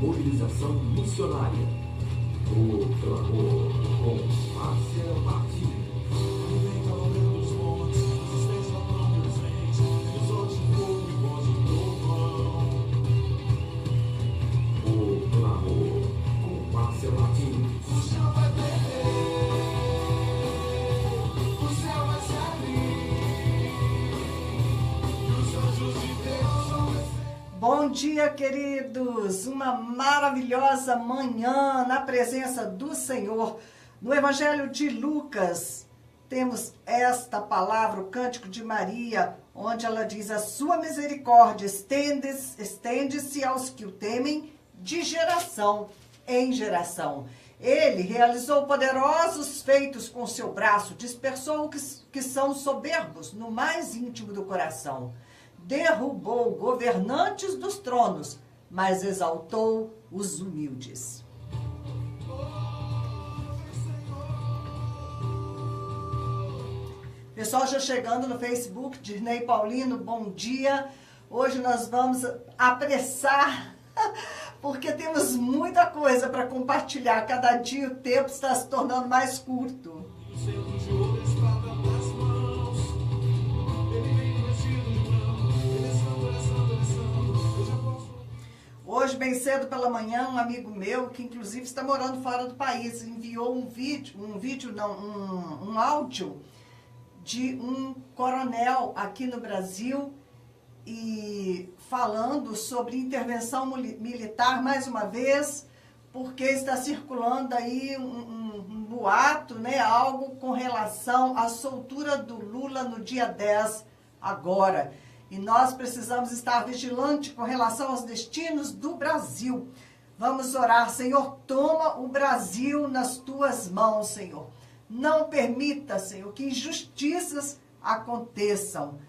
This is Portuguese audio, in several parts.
mobilização missionária. O clamor com Márcia Martins. O clamor com Márcia Martins. O céu vai beber, o céu vai se abrir, e os anjos de Deus vão descer. Bom dia, queridos! Uma maravilhosa manhã na presença do Senhor. No Evangelho de Lucas, temos esta palavra, o Cântico de Maria, onde ela diz: a sua misericórdia estende-se aos que o temem de geração em geração. Ele realizou poderosos feitos com seu braço, dispersou os que são soberbos no mais íntimo do coração. Derrubou governantes dos tronos, mas exaltou os humildes. Pessoal já chegando no Facebook, Dirnei Paulino, bom dia. Hoje nós vamos apressar, porque temos muita coisa para compartilhar. Cada dia o tempo está se tornando mais curto. Hoje, bem cedo pela manhã, um amigo meu, que inclusive está morando fora do país, enviou um áudio de um coronel aqui no Brasil, e falando sobre intervenção militar mais uma vez, porque está circulando aí um boato, né, algo com relação à soltura do Lula no dia 10 agora. E nós precisamos estar vigilantes com relação aos destinos do Brasil. Vamos orar. Senhor, toma o Brasil nas tuas mãos, Senhor. Não permita, Senhor, que injustiças aconteçam.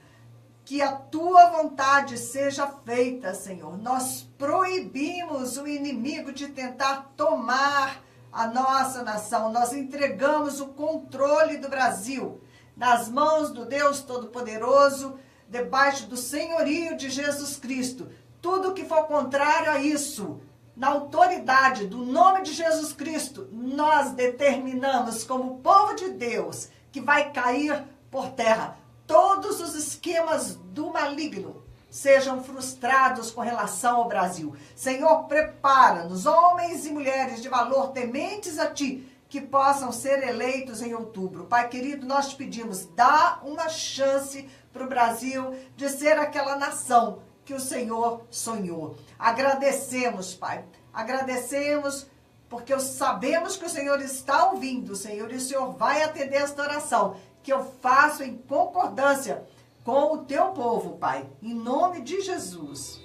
Que a tua vontade seja feita, Senhor. Nós proibimos o inimigo de tentar tomar a nossa nação. Nós entregamos o controle do Brasil nas mãos do Deus Todo-Poderoso, debaixo do senhorio de Jesus Cristo. Tudo que for contrário a isso, na autoridade do nome de Jesus Cristo, nós determinamos como povo de Deus que vai cair por terra. Todos os esquemas do maligno sejam frustrados com relação ao Brasil. Senhor, prepara-nos, homens e mulheres de valor tementes a Ti, que possam ser eleitos em outubro. Pai querido, nós te pedimos, dá uma chance para o Brasil de ser aquela nação que o Senhor sonhou. Agradecemos, Pai. Agradecemos porque sabemos que o Senhor está ouvindo, Senhor, e o Senhor vai atender esta oração, que eu faço em concordância com o teu povo, Pai. Em nome de Jesus.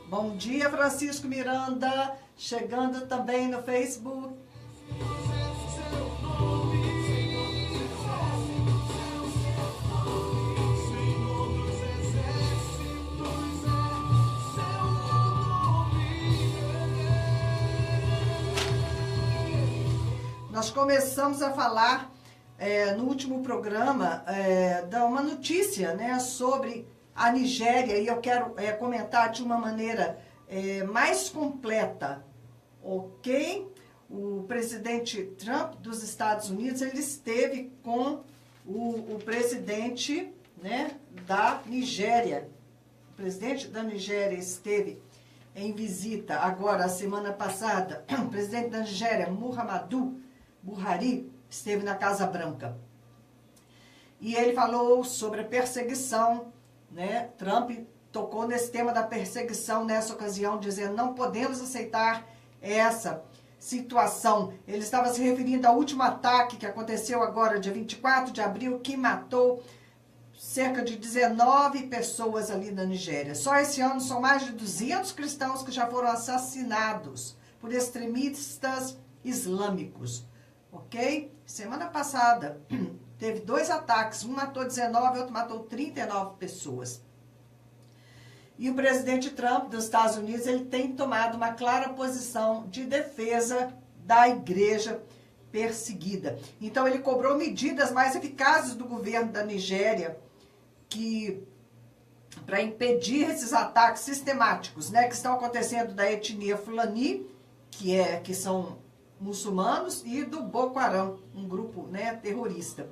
Bom dia, Francisco Miranda, chegando também no Facebook. Nós começamos a falar no último programa de uma notícia, né, sobre a Nigéria, e eu quero comentar de uma maneira mais completa, ok? O presidente Trump dos Estados Unidos, ele esteve com o presidente, né, da Nigéria. O presidente da Nigéria esteve em visita agora, a semana passada. O presidente da Nigéria, Muhammadu Buhari, esteve na Casa Branca. E ele falou sobre a perseguição, né? Trump tocou nesse tema da perseguição nessa ocasião, dizendo: não podemos aceitar essa situação. Ele estava se referindo ao último ataque que aconteceu agora, dia 24 de abril, que matou cerca de 19 pessoas ali na Nigéria. Só esse ano são mais de 200 cristãos que já foram assassinados por extremistas islâmicos. Ok? Semana passada teve 2 ataques, um matou 19, outro matou 39 pessoas. E o presidente Trump dos Estados Unidos, ele tem tomado uma clara posição de defesa da igreja perseguida. Então ele cobrou medidas mais eficazes do governo da Nigéria que para impedir esses ataques sistemáticos, né, que estão acontecendo da etnia Fulani, que são muçulmanos, e do Boko Haram, um grupo, né, terrorista.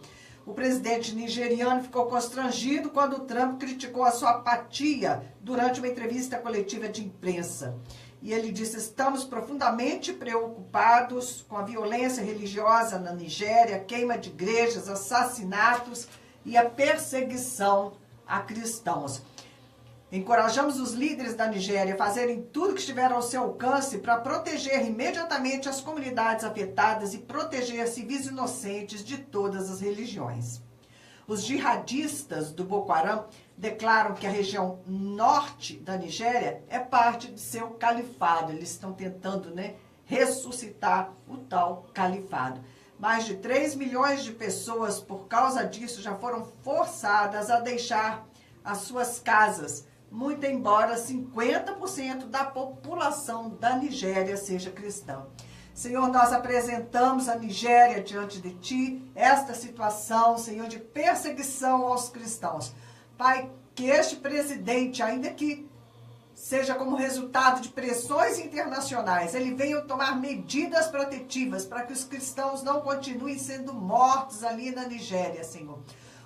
O presidente nigeriano ficou constrangido quando Trump criticou a sua apatia durante uma entrevista coletiva de imprensa. E ele disse: estamos profundamente preocupados com a violência religiosa na Nigéria, queima de igrejas, assassinatos e a perseguição a cristãos. Encorajamos os líderes da Nigéria a fazerem tudo que estiver ao seu alcance para proteger imediatamente as comunidades afetadas e proteger civis inocentes de todas as religiões. Os jihadistas do Boko Haram declaram que a região norte da Nigéria é parte de seu califado. Eles estão tentando, né, ressuscitar o tal califado. Mais de 3 milhões de pessoas, por causa disso, já foram forçadas a deixar as suas casas, muito embora 50% da população da Nigéria seja cristã. Senhor, nós apresentamos a Nigéria diante de Ti, esta situação, Senhor, de perseguição aos cristãos. Pai, que este presidente, ainda que seja como resultado de pressões internacionais, ele venha tomar medidas protetivas para que os cristãos não continuem sendo mortos ali na Nigéria, Senhor.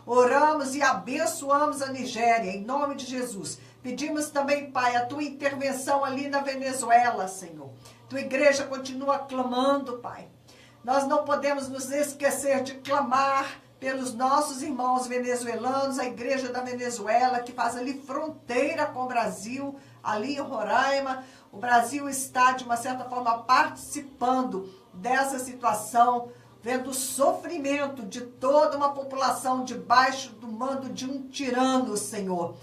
Oramos e abençoamos a Nigéria, em nome de Jesus. Pedimos também, Pai, a Tua intervenção ali na Venezuela, Senhor. Tua igreja continua clamando, Pai. Nós não podemos nos esquecer de clamar pelos nossos irmãos venezuelanos, a igreja da Venezuela, que faz ali fronteira com o Brasil, ali em Roraima. O Brasil está, de uma certa forma, participando dessa situação, vendo o sofrimento de toda uma população debaixo do mando de um tirano, Senhor.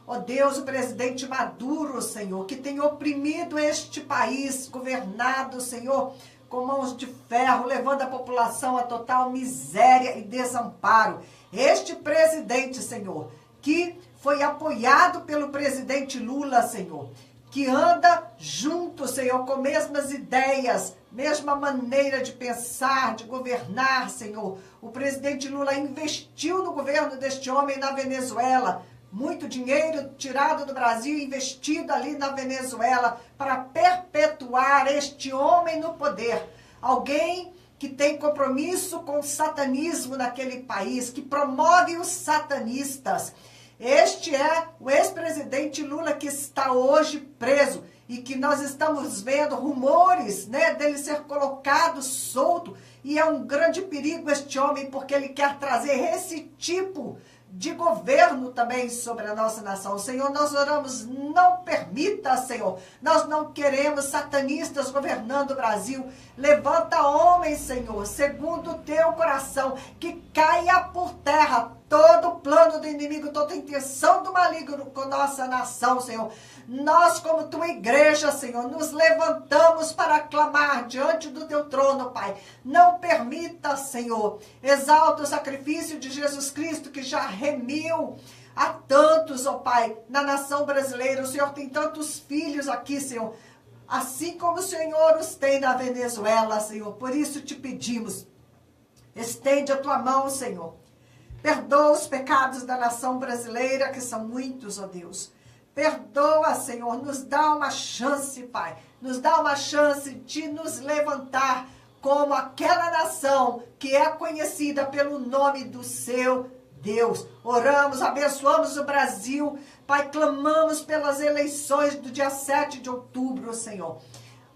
Ó Deus, o presidente Maduro, Senhor, que tem oprimido este país, governado, Senhor, com mãos de ferro, levando a população a total miséria e desamparo. Este presidente, Senhor, que foi apoiado pelo presidente Lula, Senhor, que anda junto, Senhor, com mesmas ideias, mesma maneira de pensar, de governar, Senhor. O presidente Lula investiu no governo deste homem na Venezuela, muito dinheiro tirado do Brasil e investido ali na Venezuela para perpetuar este homem no poder. Alguém que tem compromisso com o satanismo naquele país, que promove os satanistas. Este é o ex-presidente Lula que está hoje preso e que nós estamos vendo rumores, né, dele ser colocado solto. E é um grande perigo este homem, porque ele quer trazer esse tipo de governo também sobre a nossa nação. Senhor, nós oramos, não permita, Senhor. Nós não queremos satanistas governando o Brasil. Levanta homens, Senhor, segundo o teu coração, que caia por terra todo o plano do inimigo, toda a intenção do maligno com nossa nação, Senhor. Nós, como tua igreja, Senhor, nos levantamos para clamar diante do teu trono, Pai. Não permita, Senhor, exalta o sacrifício de Jesus Cristo, que já remiu a tantos, ó Pai, na nação brasileira. O Senhor tem tantos filhos aqui, Senhor, assim como o Senhor os tem na Venezuela, Senhor. Por isso te pedimos, estende a tua mão, Senhor. Perdoa os pecados da nação brasileira, que são muitos, ó Deus. Perdoa, Senhor, nos dá uma chance, Pai. Nos dá uma chance de nos levantar como aquela nação que é conhecida pelo nome do seu Deus. Oramos, abençoamos o Brasil. Pai, clamamos pelas eleições do dia 7 de outubro, Senhor.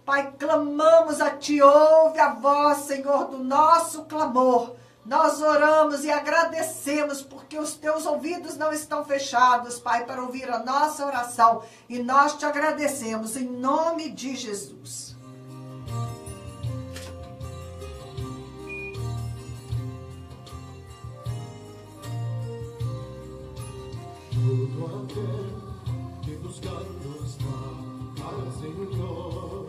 Pai, clamamos a Ti, ouve a voz, Senhor, do nosso clamor. Nós oramos e agradecemos porque os Teus ouvidos não estão fechados, Pai, para ouvir a nossa oração. E nós Te agradecemos em nome de Jesus. Todo aquel que buscando está al Senhor.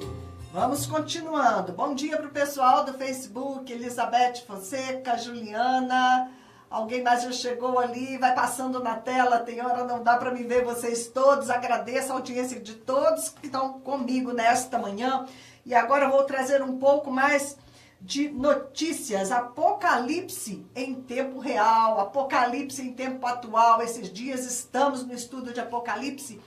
Vamos continuando. Bom dia para o pessoal do Facebook, Elizabeth Fonseca, Juliana. Alguém mais já chegou ali, vai passando na tela, tem hora, não dá para me ver vocês todos. Agradeço a audiência de todos que estão comigo nesta manhã. E agora eu vou trazer um pouco mais de notícias, apocalipse em tempo real, apocalipse em tempo atual. Esses dias estamos no estudo de Apocalipse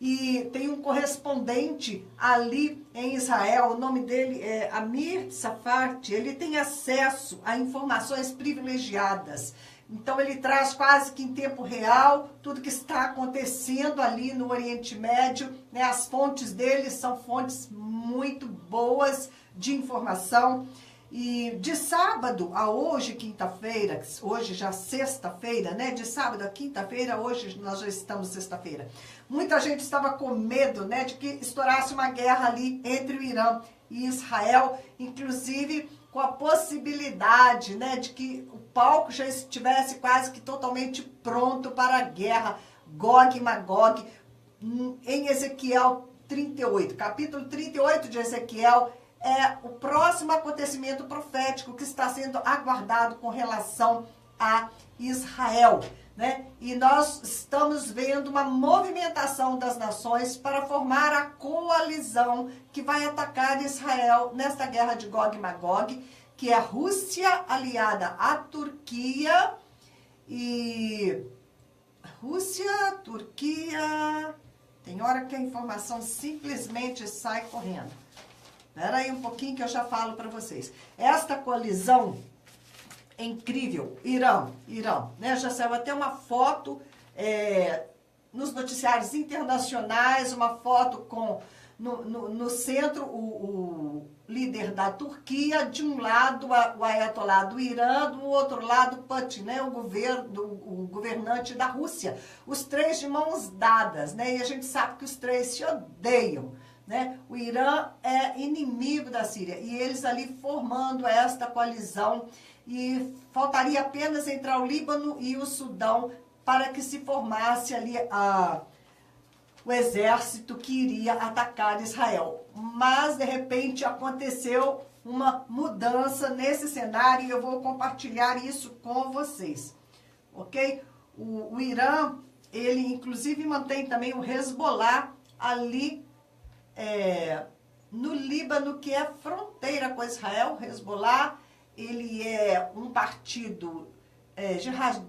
e tem um correspondente ali em Israel, o nome dele é Amir Tsarfati. Ele tem acesso a informações privilegiadas. Então ele traz quase que em tempo real tudo que está acontecendo ali no Oriente Médio, né? As fontes dele são fontes muito boas de informação. E de sábado a hoje, quinta-feira, hoje já sexta-feira, né? De sábado a quinta-feira, hoje nós já estamos sexta-feira. Muita gente estava com medo, né, de que estourasse uma guerra ali entre o Irã e Israel, inclusive com a possibilidade, né, de que o palco já estivesse quase que totalmente pronto para a guerra, Gog e Magog, em Ezequiel 38. Capítulo 38 de Ezequiel é o próximo acontecimento profético que está sendo aguardado com relação a Israel, né? E nós estamos vendo uma movimentação das nações para formar a coalizão que vai atacar Israel nesta guerra de Gog e Magog, que é a Rússia aliada à Turquia e... Rússia, Turquia... Tem hora que a informação simplesmente sai correndo. Espera aí um pouquinho que eu já falo para vocês. Esta coalizão é incrível. Irã, né? Já saiu até uma foto nos noticiários internacionais, uma foto com no centro o líder da Turquia, de um lado o Ayatollah do Irã, do outro lado Putin, né? O governante da Rússia. Os três de mãos dadas, né? E a gente sabe que os três se odeiam, né? O Irã é inimigo da Síria e eles ali formando esta coalizão, e faltaria apenas entrar o Líbano e o Sudão para que se formasse ali o exército que iria atacar Israel. Mas, de repente, aconteceu uma mudança nesse cenário e eu vou compartilhar isso com vocês, ok? O Irã, ele inclusive mantém também o Hezbollah ali no Líbano, que é fronteira com Israel. O Hezbollah, ele é um partido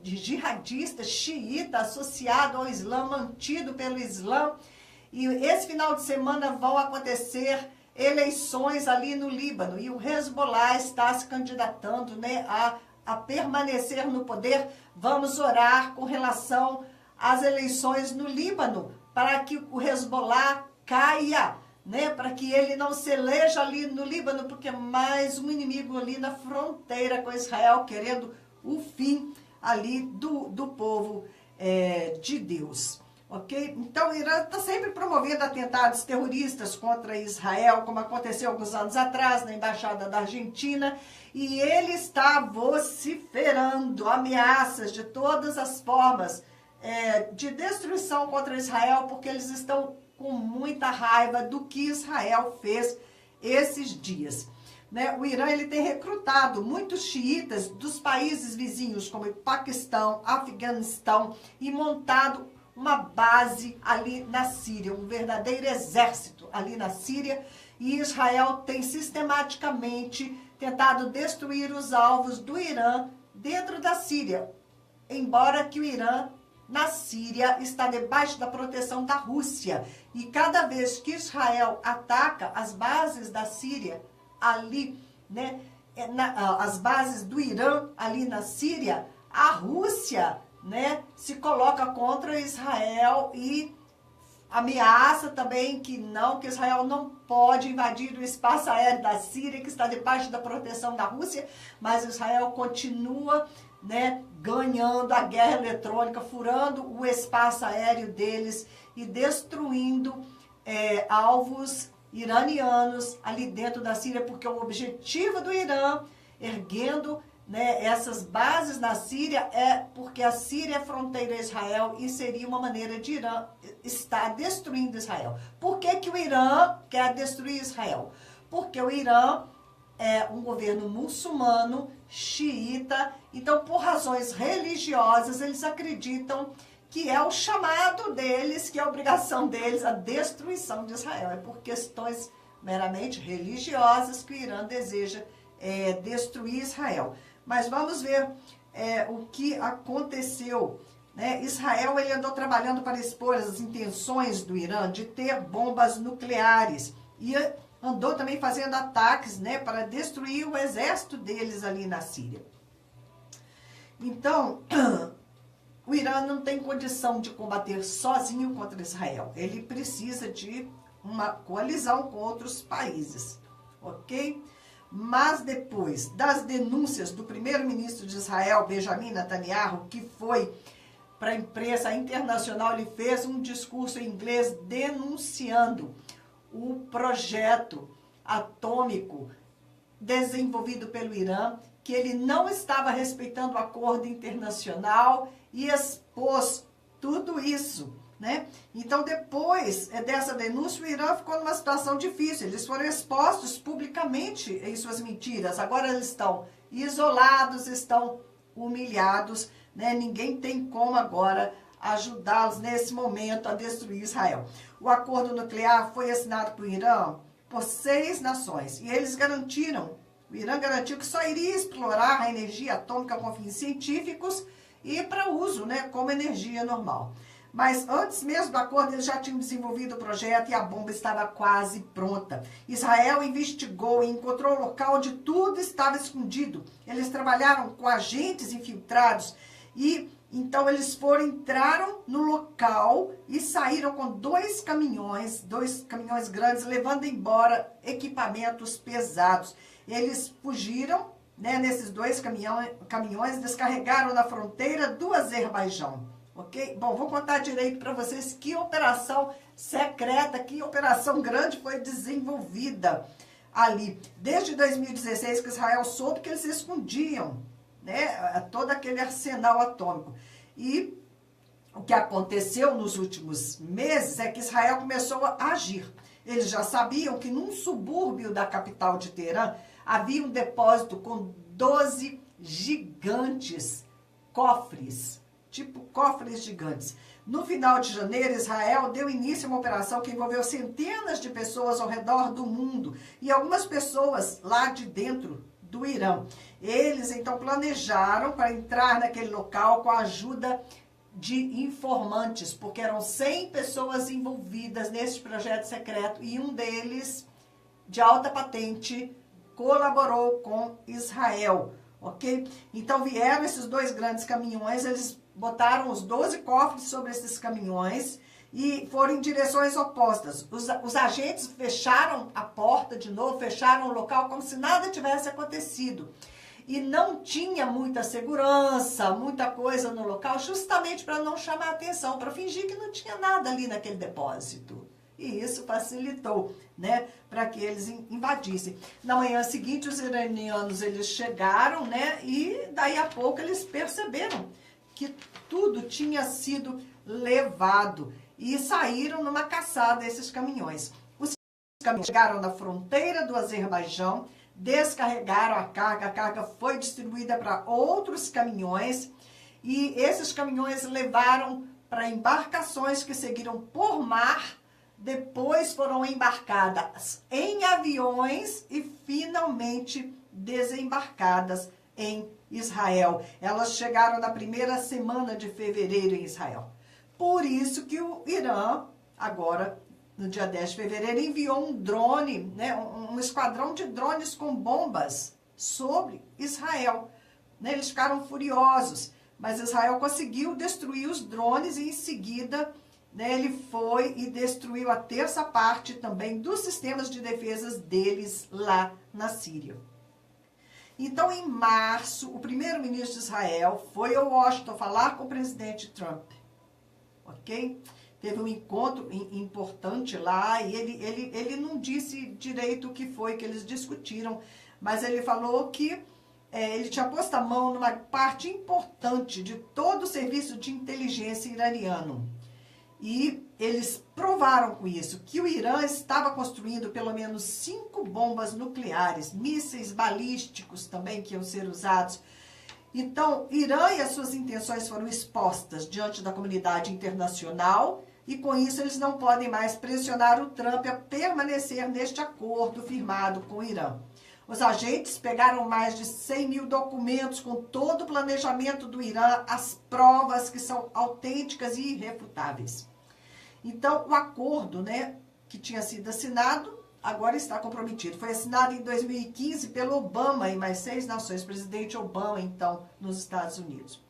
jihadista, xiita, associado ao Islã, mantido pelo Islã. E esse final de semana vão acontecer eleições ali no Líbano. E o Hezbollah está se candidatando, né, a permanecer no poder. Vamos orar com relação às eleições no Líbano, para que o Hezbollah caia, né, para que ele não se eleja ali no Líbano, porque é mais um inimigo ali na fronteira com Israel, querendo o fim ali do povo de Deus, ok? Então o Irã está sempre promovendo atentados terroristas contra Israel, como aconteceu alguns anos atrás na Embaixada da Argentina, e ele está vociferando ameaças de todas as formas de destruição contra Israel, porque eles estão com muita raiva do que Israel fez esses dias, né? O Irã, ele tem recrutado muitos xiitas dos países vizinhos, como Paquistão, Afeganistão, e montado uma base ali na Síria, um verdadeiro exército ali na Síria, e Israel tem sistematicamente tentado destruir os alvos do Irã dentro da Síria, embora que o Irã na Síria está debaixo da proteção da Rússia. E cada vez que Israel ataca as bases da Síria ali, né, as bases do Irã ali na Síria, a Rússia, né, se coloca contra Israel e ameaça também que Israel não pode invadir o espaço aéreo da Síria, que está debaixo da proteção da Rússia, mas Israel continua, né, ganhando a guerra eletrônica, furando o espaço aéreo deles e destruindo alvos iranianos ali dentro da Síria, porque o objetivo do Irã, erguendo, né, essas bases na Síria, é porque a Síria é fronteira a Israel e seria uma maneira de Irã estar destruindo Israel. Por que que o Irã quer destruir Israel? Porque o Irã é um governo muçulmano, xiita, então por razões religiosas eles acreditam que é o chamado deles, que é a obrigação deles, a destruição de Israel. É por questões meramente religiosas que o Irã deseja destruir Israel. Mas vamos ver o que aconteceu. Né? Israel ele andou trabalhando para expor as intenções do Irã de ter bombas nucleares e andou também fazendo ataques, né, para destruir o exército deles ali na Síria. Então, o Irã não tem condição de combater sozinho contra Israel. Ele precisa de uma coalizão com outros países, ok? Mas depois das denúncias do primeiro-ministro de Israel, Benjamin Netanyahu, que foi para a imprensa internacional, ele fez um discurso em inglês denunciando o projeto atômico desenvolvido pelo Irã, que ele não estava respeitando o acordo internacional e expôs tudo isso, né? Então, depois dessa denúncia, o Irã ficou numa situação difícil. Eles foram expostos publicamente em suas mentiras. Agora eles estão isolados, estão humilhados, né? Ninguém tem como agora ajudá-los nesse momento a destruir Israel. O acordo nuclear foi assinado por Irã por 6 nações e eles garantiram, o Irã garantiu que só iria explorar a energia atômica com fins científicos e para uso, né, como energia normal. Mas antes mesmo do acordo, eles já tinham desenvolvido o projeto e a bomba estava quase pronta. Israel investigou e encontrou o local onde tudo estava escondido. Eles trabalharam com agentes infiltrados e então eles entraram no local e saíram com 2 caminhões grandes, levando embora equipamentos pesados. Eles fugiram, né, nesses 2 caminhões, descarregaram na fronteira do Azerbaijão. Ok? Bom, vou contar direito para vocês que operação secreta, que operação grande foi desenvolvida ali. Desde 2016 que Israel soube que eles escondiam, né, todo aquele arsenal atômico. E o que aconteceu nos últimos meses é que Israel começou a agir. Eles já sabiam que num subúrbio da capital de Teherã havia um depósito com 12 gigantes cofres, tipo cofres gigantes. No final de janeiro, Israel deu início a uma operação que envolveu centenas de pessoas ao redor do mundo e algumas pessoas lá de dentro do Irã. Eles, então, planejaram para entrar naquele local com a ajuda de informantes, porque eram 100 pessoas envolvidas nesse projeto secreto e um deles, de alta patente, colaborou com Israel, ok? Então, vieram esses 2 grandes caminhões, eles botaram os 12 cofres sobre esses caminhões e foram em direções opostas. Os agentes fecharam a porta de novo, fecharam o local como se nada tivesse acontecido. E não tinha muita segurança, muita coisa no local, justamente para não chamar atenção, para fingir que não tinha nada ali naquele depósito. E isso facilitou, né, para que eles invadissem. Na manhã seguinte, os iranianos eles chegaram, né, e daí a pouco eles perceberam que tudo tinha sido levado e saíram numa caçada esses caminhões. Os caminhões chegaram na fronteira do Azerbaijão, descarregaram a carga foi distribuída para outros caminhões e esses caminhões levaram para embarcações que seguiram por mar, depois foram embarcadas em aviões e finalmente desembarcadas em Israel. Elas chegaram na primeira semana de fevereiro em Israel. Por isso que o Irã, agora, no dia 10 de fevereiro, enviou um drone, né, um esquadrão de drones com bombas sobre Israel. Né, eles ficaram furiosos, mas Israel conseguiu destruir os drones e em seguida, né, ele foi e destruiu a terça parte também dos sistemas de defesa deles lá na Síria. Então, em março, o primeiro-ministro de Israel foi a Washington falar com o presidente Trump. Ok? Teve um encontro importante lá e ele não disse direito o que foi que eles discutiram, mas ele falou que ele tinha posto a mão numa parte importante de todo o serviço de inteligência iraniano. E eles provaram com isso que o Irã estava construindo pelo menos 5 bombas nucleares, mísseis balísticos também que iam ser usados. Então, Irã e as suas intenções foram expostas diante da comunidade internacional e com isso eles não podem mais pressionar o Trump a permanecer neste acordo firmado com o Irã. Os agentes pegaram mais de 100 mil documentos com todo o planejamento do Irã, as provas que são autênticas e irrefutáveis. Então, o acordo, né, que tinha sido assinado, agora está comprometido. Foi assinado em 2015 pelo Obama e mais 6 nações, presidente Obama, então, nos Estados Unidos.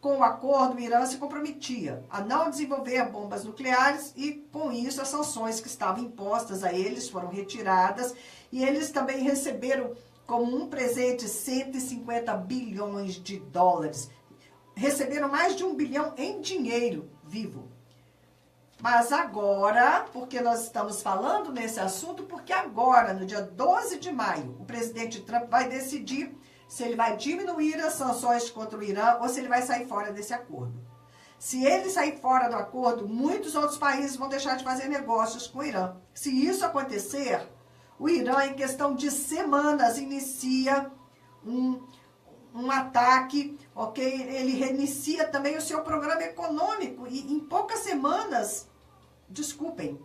Com o acordo, o Irã se comprometia a não desenvolver bombas nucleares e, com isso, as sanções que estavam impostas a eles foram retiradas e eles também receberam como um presente 150 bilhões de dólares. Receberam mais de 1 bilhão em dinheiro vivo. Mas agora, porque nós estamos falando nesse assunto, porque agora, no dia 12 de maio, o presidente Trump vai decidir se ele vai diminuir as sanções contra o Irã ou se ele vai sair fora desse acordo. Se ele sair fora do acordo, muitos outros países vão deixar de fazer negócios com o Irã. Se isso acontecer, o Irã, em questão de semanas, inicia um ataque, ok? Ele reinicia também o seu programa econômico e em poucas semanas, desculpem,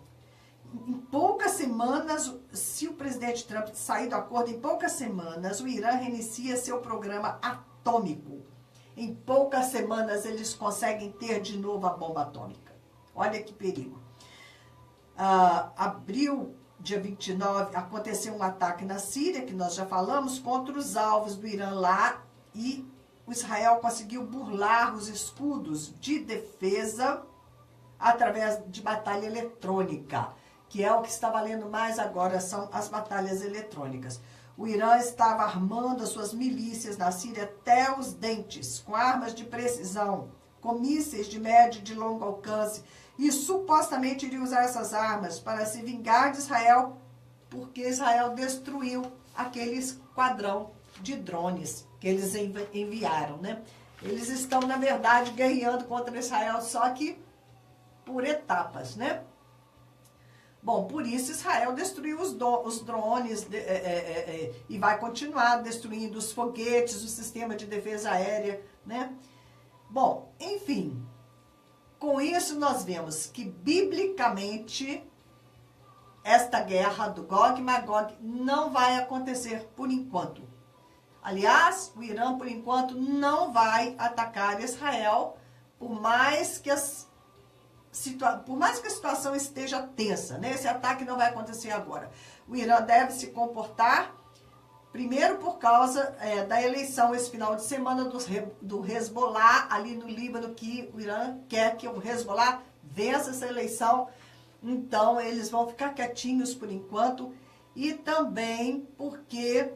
em poucas semanas, se o presidente Trump sair do acordo, em poucas semanas, o Irã reinicia seu programa atômico. Em poucas semanas, eles conseguem ter de novo a bomba atômica. Olha que perigo. Abril, dia 29, aconteceu um ataque na Síria, que nós já falamos, contra os alvos do Irã lá, e o Israel conseguiu burlar os escudos de defesa através de batalha eletrônica, que é o que está valendo mais agora, são as batalhas eletrônicas. O Irã estava armando as suas milícias na Síria até os dentes, com armas de precisão, com mísseis de médio e de longo alcance, e supostamente iria usar essas armas para se vingar de Israel, porque Israel destruiu aquele esquadrão de drones que eles enviaram, né? Eles estão, na verdade, guerreando contra Israel, só que por etapas, né? Bom, por isso Israel destruiu os drones e vai continuar destruindo os foguetes, o sistema de defesa aérea, né? Bom, enfim, com isso nós vemos que, biblicamente, esta guerra do Gog e Magog não vai acontecer por enquanto. Aliás, o Irã, por enquanto, não vai atacar Israel, por mais que a situação esteja tensa, né? Esse ataque não vai acontecer agora. O Irã deve se comportar, primeiro por causa da eleição esse final de semana do Hezbollah ali no Líbano, que o Irã quer que o Hezbollah vença essa eleição. Então, eles vão ficar quietinhos por enquanto. E também porque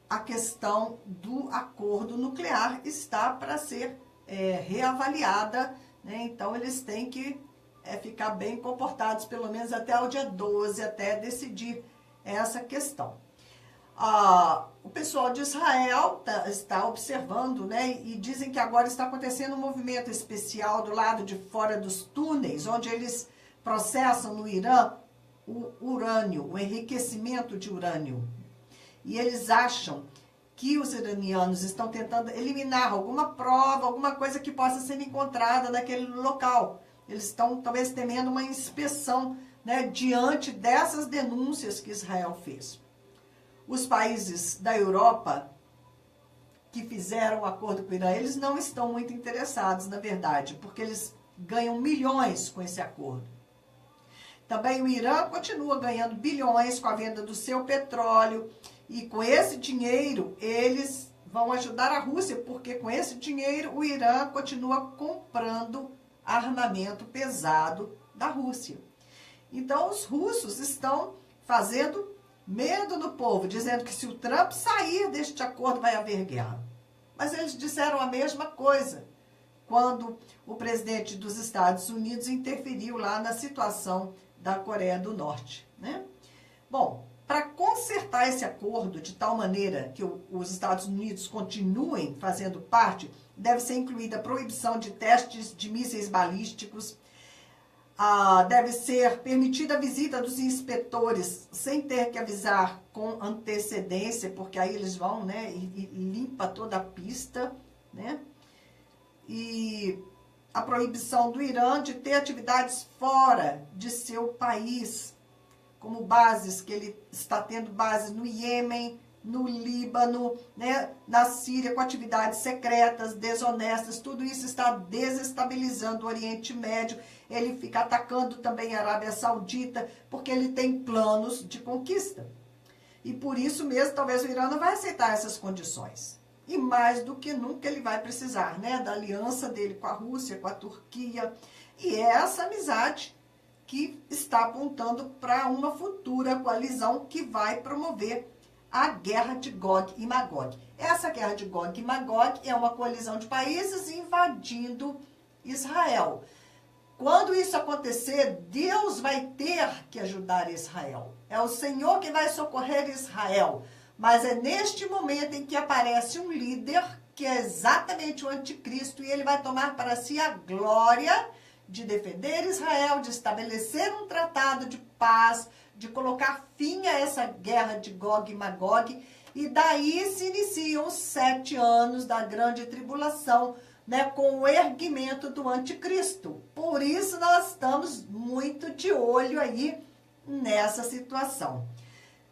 a questão do acordo nuclear está para ser reavaliada, né? Então eles têm que ficar bem comportados, pelo menos até o dia 12, até decidir essa questão. O pessoal de Israel está observando, né? E dizem que agora está acontecendo um movimento especial do lado de fora dos túneis, onde eles processam no Irã o urânio, o enriquecimento de urânio. E eles acham que os iranianos estão tentando eliminar alguma prova, alguma coisa que possa ser encontrada naquele local. Eles estão talvez temendo uma inspeção, né, diante dessas denúncias que Israel fez. Os países da Europa que fizeram o acordo com o Irã, eles não estão muito interessados, na verdade, porque eles ganham milhões com esse acordo. Também o Irã continua ganhando bilhões com a venda do seu petróleo, e com esse dinheiro eles vão ajudar a Rússia, porque com esse dinheiro o Irã continua comprando armamento pesado da Rússia. Então os russos estão fazendo medo no povo, dizendo que se o Trump sair deste acordo vai haver guerra. Mas eles disseram a mesma coisa quando o presidente dos Estados Unidos interferiu lá na situação da Coreia do Norte, né? Bom, para consertar esse acordo de tal maneira que os Estados Unidos continuem fazendo parte, deve ser incluída a proibição de testes de mísseis balísticos, deve ser permitida a visita dos inspetores sem ter que avisar com antecedência, porque aí eles vão, né, e limpa toda a pista, né? E a proibição do Irã de ter atividades fora de seu país. como bases, que ele está tendo bases no Iêmen, no Líbano, né, na Síria, com atividades secretas, desonestas, tudo isso está desestabilizando o Oriente Médio. Ele fica atacando também a Arábia Saudita, porque ele tem planos de conquista. E por isso mesmo, talvez o Irã não vai aceitar essas condições. E mais do que nunca ele vai precisar, né, da aliança dele com a Rússia, com a Turquia. E é essa amizade que está apontando para uma futura coalizão que vai promover a guerra de Gog e Magog. Essa guerra de Gog e Magog é uma coalizão de países invadindo Israel. Quando isso acontecer, Deus vai ter que ajudar Israel. É o Senhor que vai socorrer Israel. Mas é neste momento em que aparece um líder que é exatamente o anticristo e ele vai tomar para si a glória de defender Israel, de estabelecer um tratado de paz, de colocar fim a essa guerra de Gog e Magog, e daí se iniciam os 7 anos da grande tribulação, né, com o erguimento do anticristo. Por isso nós estamos muito de olho aí nessa situação.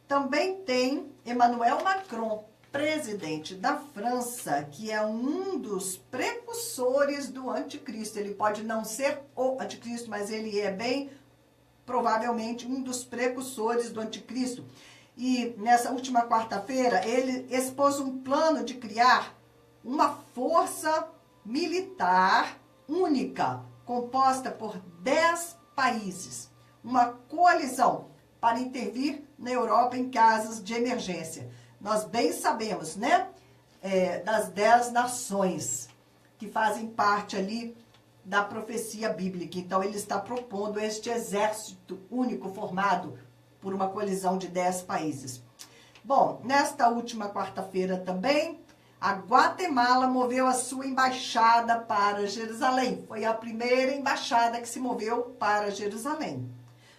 Também tem Emmanuel Macron, presidente da França, que é um dos precursores do anticristo. Ele pode não ser o anticristo, mas ele é bem provavelmente um dos precursores do anticristo. E nessa última quarta-feira, ele expôs um plano de criar uma força militar única, composta por 10 países. Uma coalizão para intervir na Europa em casos de emergência. Nós bem sabemos, né, das 10 nações que fazem parte ali da profecia bíblica. Então, ele está propondo este exército único formado por uma coalizão de 10 países. Bom, nesta última quarta-feira também, a Guatemala moveu a sua embaixada para Jerusalém. Foi a primeira embaixada que se moveu para Jerusalém.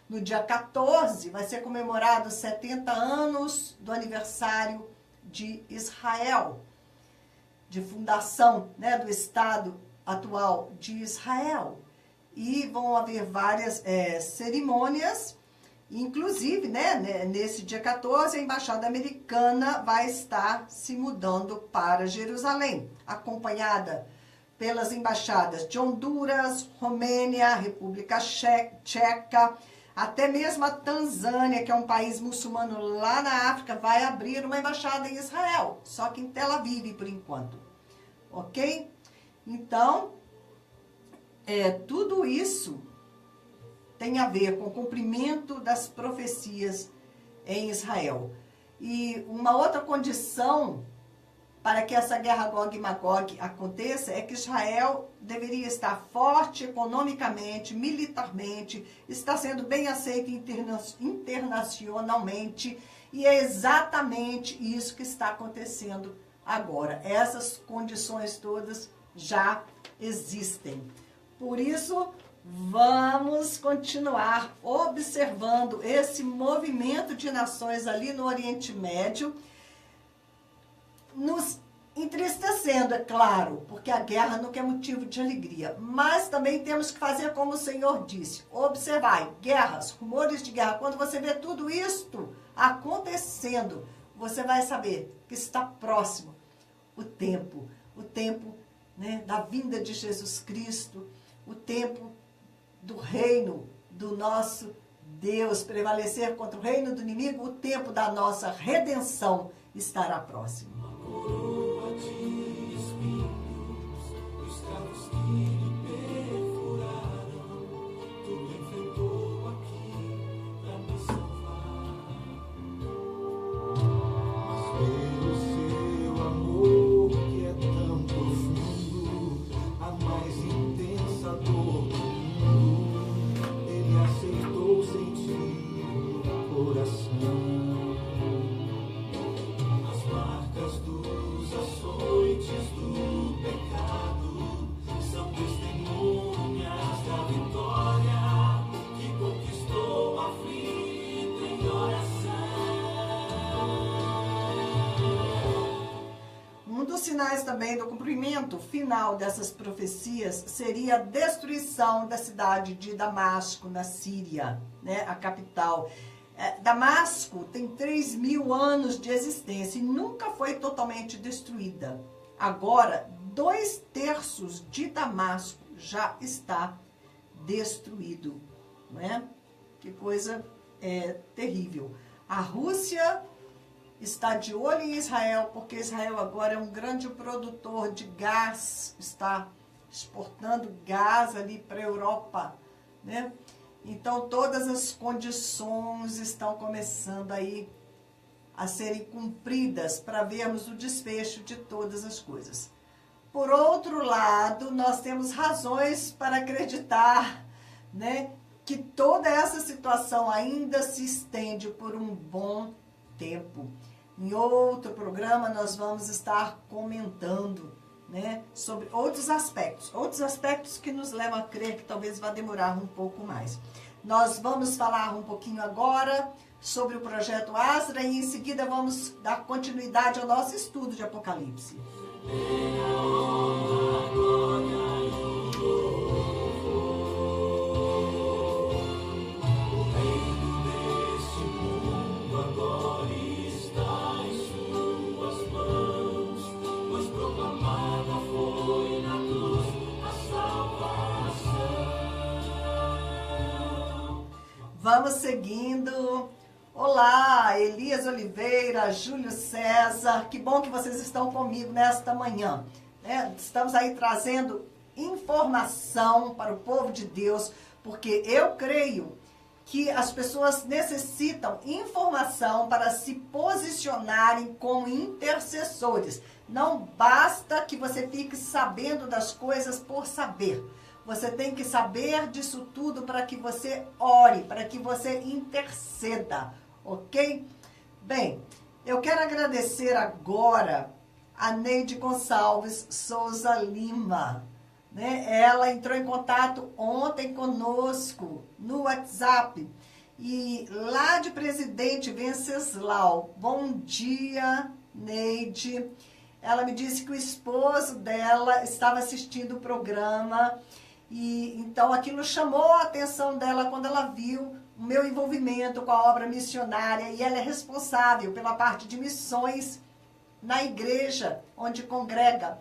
No dia 14, vai ser comemorado 70 anos do aniversário de Israel, de fundação, né, do Estado atual de Israel. E vão haver várias cerimônias, inclusive, né, nesse dia 14, a Embaixada Americana vai estar se mudando para Jerusalém, acompanhada pelas embaixadas de Honduras, Romênia, República Tcheca, até mesmo a Tanzânia, que é um país muçulmano lá na África, vai abrir uma embaixada em Israel, só que em Tel Aviv, por enquanto. Ok? Então, tudo isso tem a ver com o cumprimento das profecias em Israel. E uma outra condição para que essa guerra Gog e Magog aconteça é que Israel deveria estar forte economicamente, militarmente, está sendo bem aceito internacionalmente, e é exatamente isso que está acontecendo agora. Essas condições todas já existem. Por isso, vamos continuar observando esse movimento de nações ali no Oriente Médio, nos entristecendo, é claro, porque a guerra nunca é motivo de alegria. Mas também temos que fazer como o Senhor disse. Observai, guerras, rumores de guerra. Quando você vê tudo isto acontecendo, você vai saber que está próximo o tempo, né, da vinda de Jesus Cristo, o tempo do reino do nosso Deus prevalecer contra o reino do inimigo, o tempo da nossa redenção estará próximo. Coroa de espinhos, os cravos que lhe perfuraram, tudo enfrentou aqui pra me salvar. Mas pelo seu amor que é tão profundo, a mais intensa dor do mundo, ele aceitou sentir no coração. Dos açoites do pecado são testemunhas da vitória que conquistou a aflito em oração. Um dos sinais também do cumprimento final dessas profecias seria a destruição da cidade de Damasco, na Síria, né, a capital. Damasco tem 3.000 anos de existência e nunca foi totalmente destruída. Agora, 2/3 de Damasco já está destruído, não é? Que coisa terrível. A Rússia está de olho em Israel, porque Israel agora é um grande produtor de gás, está exportando gás ali para a Europa, né? Então, todas as condições estão começando aí a serem cumpridas para vermos o desfecho de todas as coisas. Por outro lado, nós temos razões para acreditar, né, que toda essa situação ainda se estende por um bom tempo. Em outro programa, nós vamos estar comentando, né, sobre outros aspectos que nos levam a crer que talvez vá demorar um pouco mais. Nós vamos falar um pouquinho agora sobre o projeto Asra e em seguida vamos dar continuidade ao nosso estudo de Apocalipse. Vamos seguindo. Olá, Elias Oliveira, Júlio César, que bom que vocês estão comigo nesta manhã. Estamos aí trazendo informação para o povo de Deus, porque eu creio que as pessoas necessitam informação para se posicionarem como intercessores. Não basta que você fique sabendo das coisas por saber. Você tem que saber disso tudo para que você ore, para que você interceda, ok? Bem, eu quero agradecer agora a Neide Gonçalves Souza Lima, né? Ela entrou em contato ontem conosco no WhatsApp e lá de Presidente Venceslau. Bom dia, Neide. Ela me disse que o esposo dela estava assistindo o programa e então aquilo chamou a atenção dela quando ela viu o meu envolvimento com a obra missionária e ela é responsável pela parte de missões na igreja onde congrega.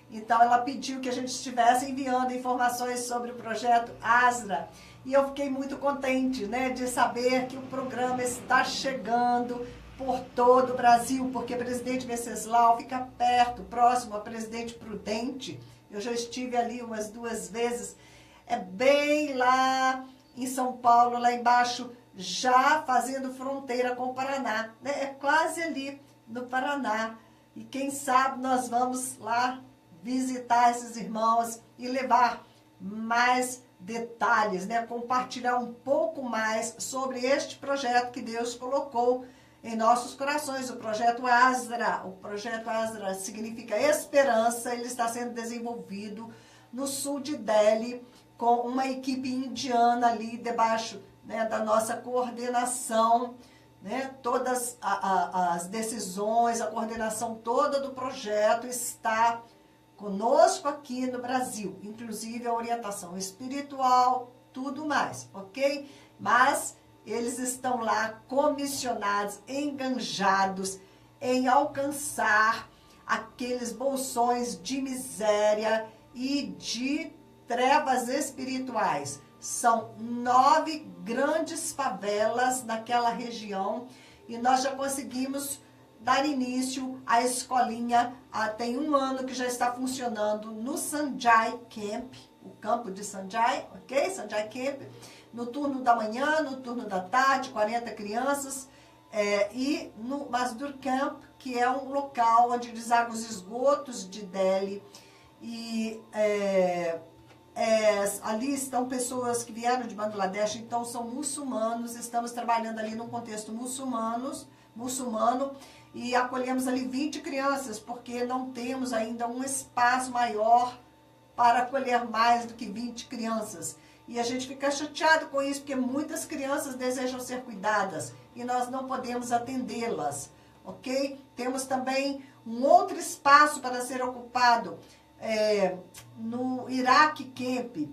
Então ela pediu que a gente estivesse enviando informações sobre o projeto Asra e eu fiquei muito contente, né, de saber que o programa está chegando por todo o Brasil, porque Presidente Venceslau fica perto, próximo a Presidente Prudente. Eu já estive ali umas 2 vezes, é bem lá em São Paulo, lá embaixo, já fazendo fronteira com o Paraná, né? É quase ali no Paraná. E quem sabe nós vamos lá visitar esses irmãos e levar mais detalhes, né? Compartilhar um pouco mais sobre este projeto que Deus colocou em nossos corações, o projeto Asra. O projeto Asra significa esperança, ele está sendo desenvolvido no sul de Delhi, com uma equipe indiana ali debaixo, né, da nossa coordenação, né? Todas as decisões, a coordenação toda do projeto está conosco aqui no Brasil, inclusive a orientação espiritual, tudo mais, ok? Mas eles estão lá comissionados, enganjados em alcançar aqueles bolsões de miséria e de trevas espirituais. São 9 grandes favelas naquela região e nós já conseguimos dar início à escolinha. Tem 1 ano que já está funcionando no Sanjay Camp, o campo de Sanjay, ok? Sanjay Camp. No turno da manhã, no turno da tarde, 40 crianças, e no Mazdur Camp, que é um local onde desagam os esgotos de Delhi, e ali estão pessoas que vieram de Bangladesh, então são muçulmanos, estamos trabalhando ali num contexto muçulmano, e acolhemos ali 20 crianças, porque não temos ainda um espaço maior para acolher mais do que 20 crianças. E a gente fica chateado com isso, porque muitas crianças desejam ser cuidadas e nós não podemos atendê-las, ok? Temos também um outro espaço para ser ocupado no Iraq Camp,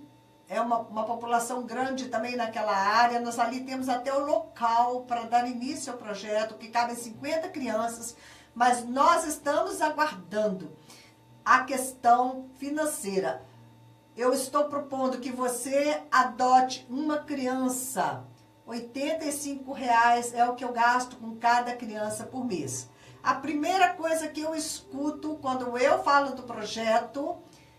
é uma população grande também naquela área. Nós ali temos até o local para dar início ao projeto, que cabem 50 crianças, mas nós estamos aguardando a questão financeira. Eu estou propondo que você adote uma criança. R$ 85,00 é o que eu gasto com cada criança por mês. A primeira coisa que eu escuto quando eu falo do projeto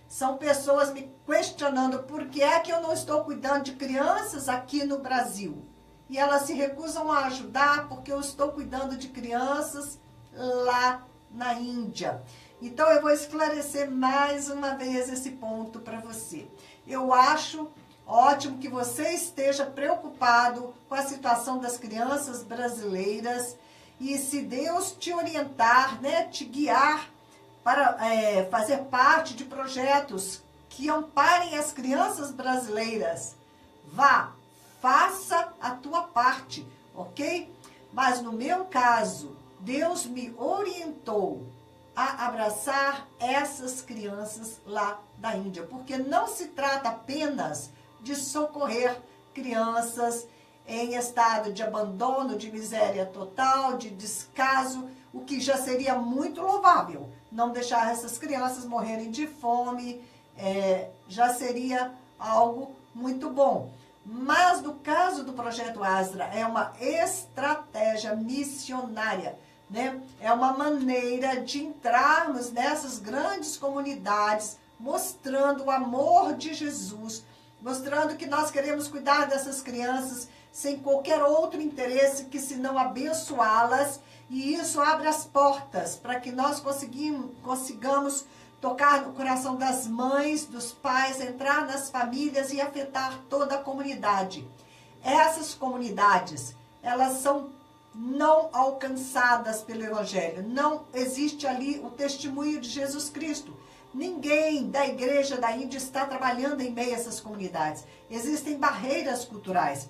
são pessoas me questionando por que é que eu não estou cuidando de crianças aqui no Brasil. E elas se recusam a ajudar porque eu estou cuidando de crianças lá na Índia. Então eu vou esclarecer mais uma vez esse ponto para você. Eu acho ótimo que você esteja preocupado com a situação das crianças brasileiras e se Deus te orientar, né, te guiar para fazer parte de projetos que amparem as crianças brasileiras, vá, faça a tua parte, ok? Mas no meu caso, Deus me orientou a abraçar essas crianças lá da Índia, porque não se trata apenas de socorrer crianças em estado de abandono, de miséria total, de descaso, o que já seria muito louvável. Não deixar essas crianças morrerem de fome, já seria algo muito bom. Mas no caso do Projeto Asra, é uma estratégia missionária, né? É uma maneira de entrarmos nessas grandes comunidades, mostrando o amor de Jesus, mostrando que nós queremos cuidar dessas crianças sem qualquer outro interesse que senão abençoá-las, e isso abre as portas para que nós consigamos tocar no coração das mães, dos pais, entrar nas famílias e afetar toda a comunidade. Essas comunidades, elas são não alcançadas pelo Evangelho. Não existe ali o testemunho de Jesus Cristo. Ninguém da igreja da Índia está trabalhando em meio a essas comunidades. Existem barreiras culturais.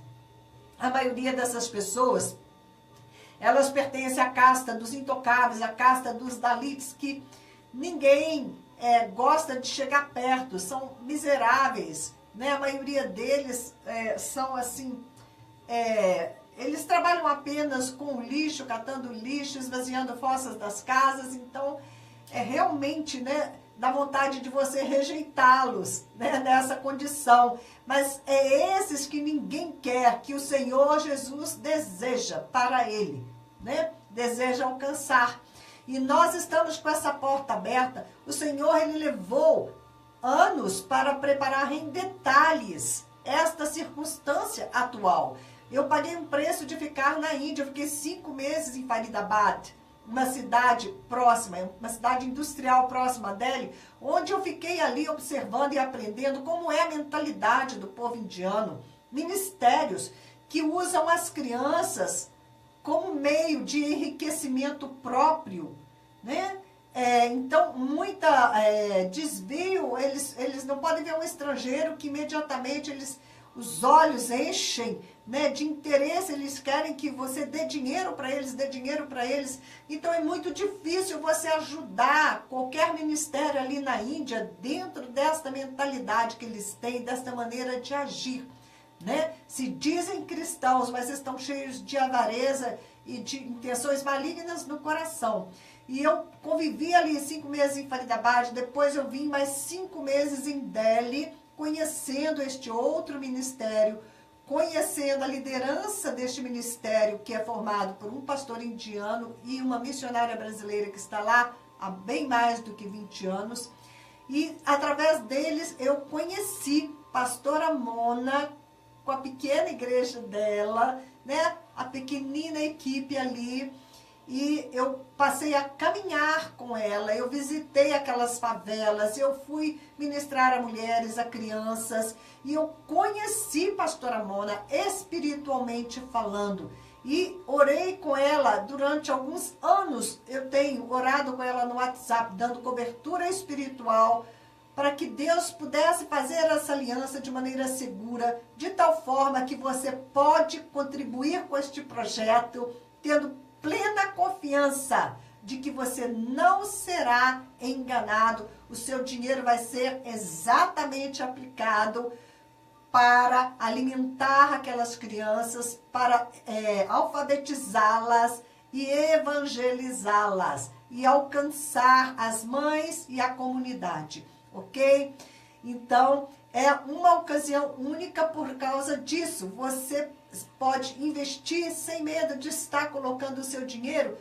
A maioria dessas pessoas, elas pertencem à casta dos intocáveis, à casta dos Dalits, que ninguém gosta de chegar perto, são miseráveis, né? A maioria deles são assim, eles trabalham apenas com o lixo, catando lixo, esvaziando fossas das casas, então realmente, né, dá vontade de você rejeitá-los, né, nessa condição. Mas é esses que ninguém quer, que o Senhor Jesus deseja para ele, né? Deseja alcançar. E nós estamos com essa porta aberta. O Senhor, ele levou anos para preparar em detalhes esta circunstância atual. Eu paguei um preço de ficar na Índia, eu fiquei 5 meses em Faridabad, uma cidade próxima, uma cidade industrial próxima dele, onde eu fiquei ali observando e aprendendo como é a mentalidade do povo indiano. Ministérios que usam as crianças como meio de enriquecimento próprio, né? Então, muita desvio, eles não podem ver um estrangeiro que imediatamente os olhos enchem, né, de interesse, eles querem que você dê dinheiro para eles, Então é muito difícil você ajudar qualquer ministério ali na Índia dentro desta mentalidade que eles têm, desta maneira de agir, né? Se dizem cristãos, mas estão cheios de avareza e de intenções malignas no coração. E eu convivi ali 5 meses em Faridabad, depois eu vim mais 5 meses em Delhi, conhecendo este outro ministério, conhecendo a liderança deste ministério, que é formado por um pastor indiano e uma missionária brasileira que está lá há bem mais do que 20 anos. E através deles eu conheci pastora Mona, com a pequena igreja dela, né? A pequenina equipe ali. E eu passei a caminhar com ela, eu visitei aquelas favelas, eu fui ministrar a mulheres, a crianças, e eu conheci pastora Mona espiritualmente falando. E orei com ela durante alguns anos, eu tenho orado com ela no WhatsApp, dando cobertura espiritual, para que Deus pudesse fazer essa aliança de maneira segura, de tal forma que você pode contribuir com este projeto, tendo plena confiança de que você não será enganado, o seu dinheiro vai ser exatamente aplicado para alimentar aquelas crianças, para alfabetizá-las e evangelizá-las e alcançar as mães e a comunidade, ok? Então, é uma ocasião única por causa disso. Você pode investir sem medo de estar colocando o seu dinheiro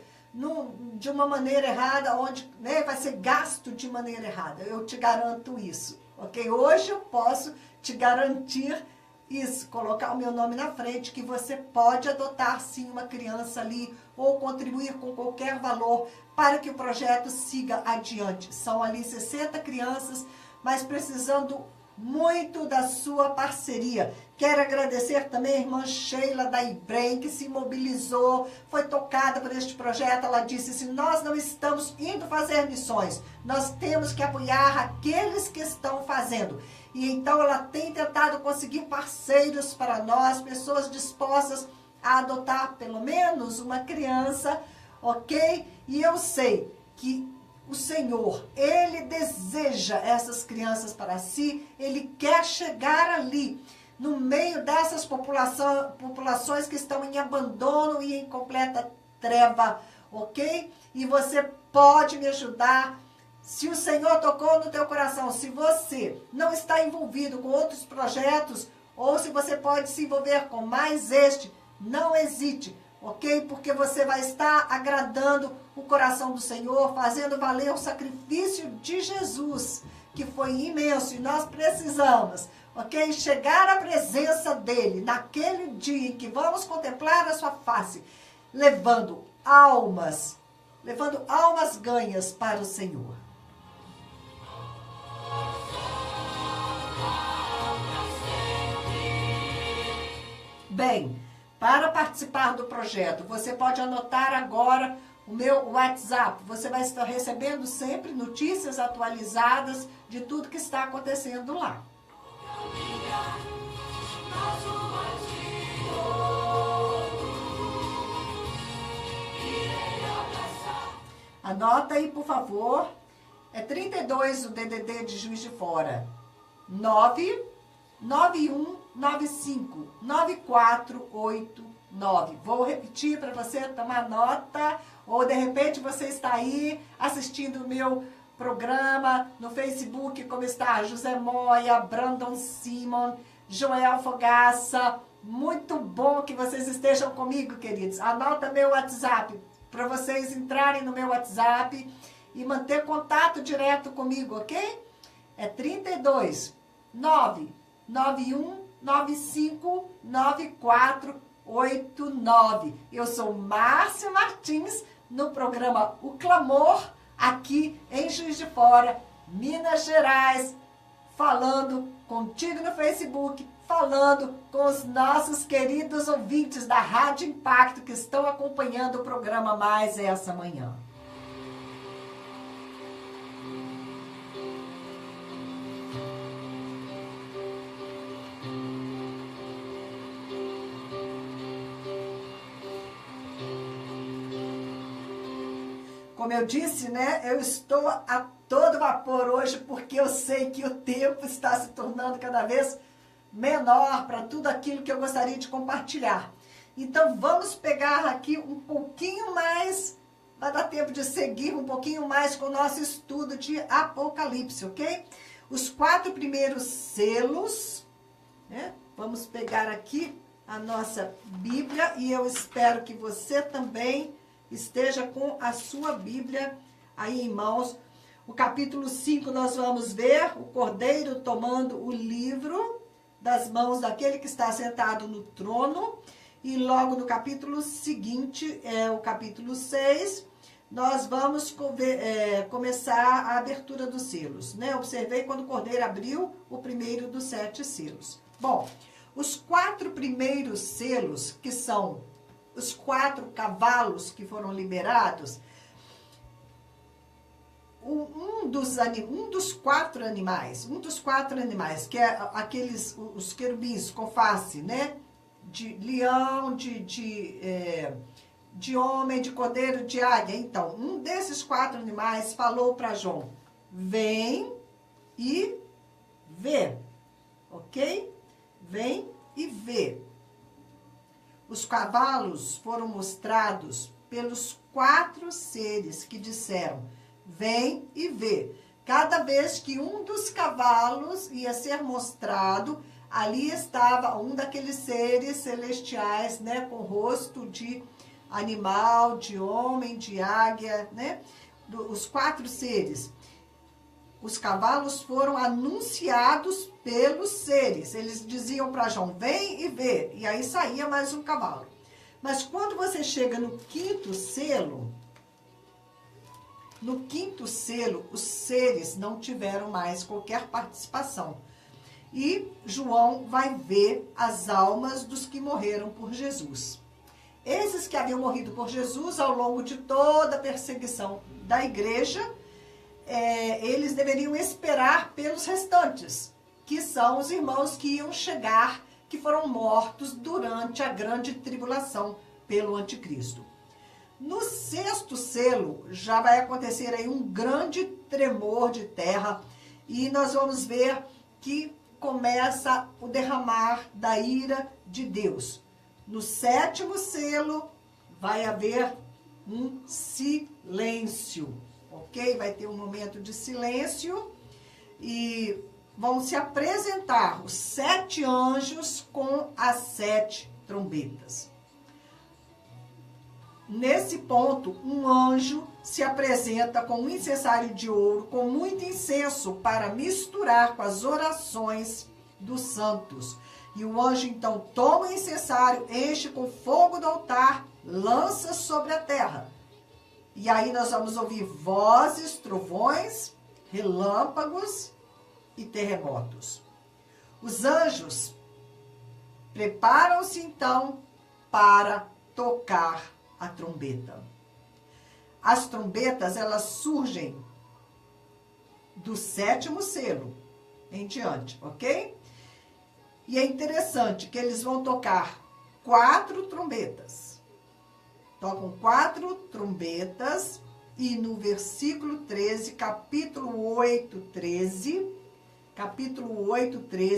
de uma maneira errada, onde, né, vai ser gasto de maneira errada. Eu te garanto isso, ok? Hoje eu posso te garantir isso, colocar o meu nome na frente, que você pode adotar sim uma criança ali ou contribuir com qualquer valor para que o projeto siga adiante. São ali 60 crianças, mas precisando muito da sua parceria. Quero agradecer também a irmã Sheila da Ibrem, que se mobilizou, foi tocada por este projeto. Ela disse assim: nós não estamos indo fazer missões, nós temos que apoiar aqueles que estão fazendo. E então ela tem tentado conseguir parceiros para nós, pessoas dispostas a adotar pelo menos uma criança, ok? E eu sei que o Senhor, Ele deseja essas crianças para si, Ele quer chegar ali, no meio dessas populações que estão em abandono e em completa treva, ok? E você pode me ajudar. Se o Senhor tocou no teu coração, se você não está envolvido com outros projetos, ou se você pode se envolver com mais este, não hesite, ok? Porque você vai estar agradando o coração do Senhor, fazendo valer o sacrifício de Jesus, que foi imenso, e nós precisamos, ok? Chegar à presença dEle, naquele dia em que vamos contemplar a sua face, levando almas ganhas para o Senhor. Bem, para participar do projeto, você pode anotar agora o meu WhatsApp. Você vai estar recebendo sempre notícias atualizadas de tudo que está acontecendo lá. Anota aí, por favor. É 32 o DDD de Juiz de Fora. 99195-9489. Vou repetir para você tomar nota, ou de repente você está aí assistindo o meu programa no Facebook, como está José Moya, Brandon Simon, Joel Fogaça. Muito bom que vocês estejam comigo, queridos. Anota meu WhatsApp para vocês entrarem no meu WhatsApp e manter contato direto comigo, ok? É 32 99195-9489. Eu sou Márcia Martins, no programa O Clamor, aqui em Juiz de Fora, Minas Gerais, falando contigo no Facebook, falando com os nossos queridos ouvintes da Rádio Impacto que estão acompanhando o programa mais essa manhã. Como eu disse, né, eu estou a todo vapor hoje, porque eu sei que o tempo está se tornando cada vez menor para tudo aquilo que eu gostaria de compartilhar. Então, vamos pegar aqui um pouquinho mais, vai dar tempo de seguir um pouquinho mais com o nosso estudo de Apocalipse, ok? Os 4 primeiros selos, né? Vamos pegar aqui a nossa Bíblia, e eu espero que você também esteja com a sua Bíblia aí em mãos. O capítulo 5 nós vamos ver o Cordeiro tomando o livro das mãos daquele que está sentado no trono. E logo no capítulo seguinte, o capítulo 6, nós vamos começar a abertura dos selos, né? Observei quando o Cordeiro abriu o primeiro dos 7 selos. Bom, os 4 primeiros selos, que são os 4 cavalos que foram liberados, um dos quatro animais, que é aqueles, os querubins com face, né? De leão, de homem, de cordeiro, de águia. Então, um desses 4 animais falou para João: vem e vê, ok? vem e vê. Os cavalos foram mostrados pelos 4 seres que disseram, vem e vê. Cada vez que um dos cavalos ia ser mostrado, ali estava um daqueles seres celestiais, né, com rosto de animal, de homem, de águia, né? Os 4 seres. Os cavalos foram anunciados pelos seres. Eles diziam para João, vem e vê. E aí saía mais um cavalo. Mas quando você chega no 5º selo, os seres não tiveram mais qualquer participação. E João vai ver as almas dos que morreram por Jesus. Esses que haviam morrido por Jesus ao longo de toda a perseguição da igreja, eles deveriam esperar pelos restantes, que são os irmãos que iam chegar, que foram mortos durante a grande tribulação pelo anticristo. No 6º selo, já vai acontecer aí um grande tremor de terra, e nós vamos ver que começa o derramar da ira de Deus. No 7º selo, vai haver um silêncio, ok? Vai ter um momento de silêncio e vão se apresentar os 7 anjos com as 7 trombetas. Nesse ponto, um anjo se apresenta com um incensário de ouro, com muito incenso, para misturar com as orações dos santos. E o anjo então toma o incensário, enche com fogo do altar, lança sobre a terra. E aí nós vamos ouvir vozes, trovões, relâmpagos e terremotos. Os anjos preparam-se então para tocar a trombeta. As trombetas, elas surgem do 7º selo em diante, ok? E é interessante que eles vão tocar 4 trombetas. Tocam 4 trombetas e no versículo 13, capítulo 8, 13,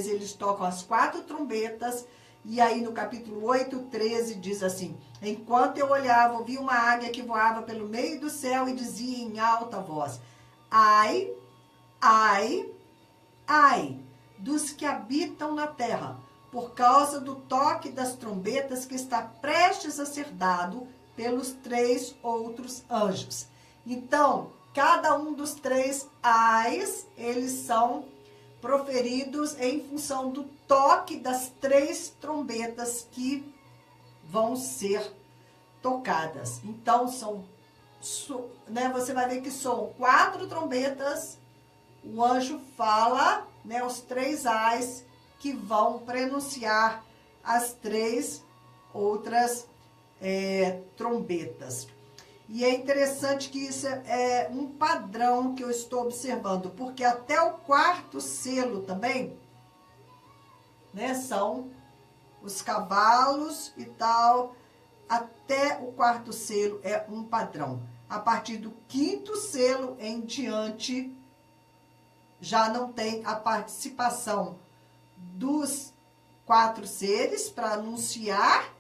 eles tocam as 4 trombetas. E aí no capítulo 8, 13 diz assim, enquanto eu olhava, ouvi uma águia que voava pelo meio do céu e dizia em alta voz, ai, ai, ai, dos que habitam na terra, por causa do toque das trombetas que está prestes a ser dado pelos 3 outros anjos. Então, cada um dos 3 ais, eles são proferidos em função do toque das 3 trombetas que vão ser tocadas. Então, você vai ver que são 4 trombetas, o anjo fala, né, os 3 ais que vão pronunciar as 3 outras trombetas. E é interessante que isso é um padrão que eu estou observando, porque até o 4º selo também, né, são os cavalos e tal, até o 4º selo é um padrão. A partir do 5º selo em diante, já não tem a participação dos 4 seres para anunciar,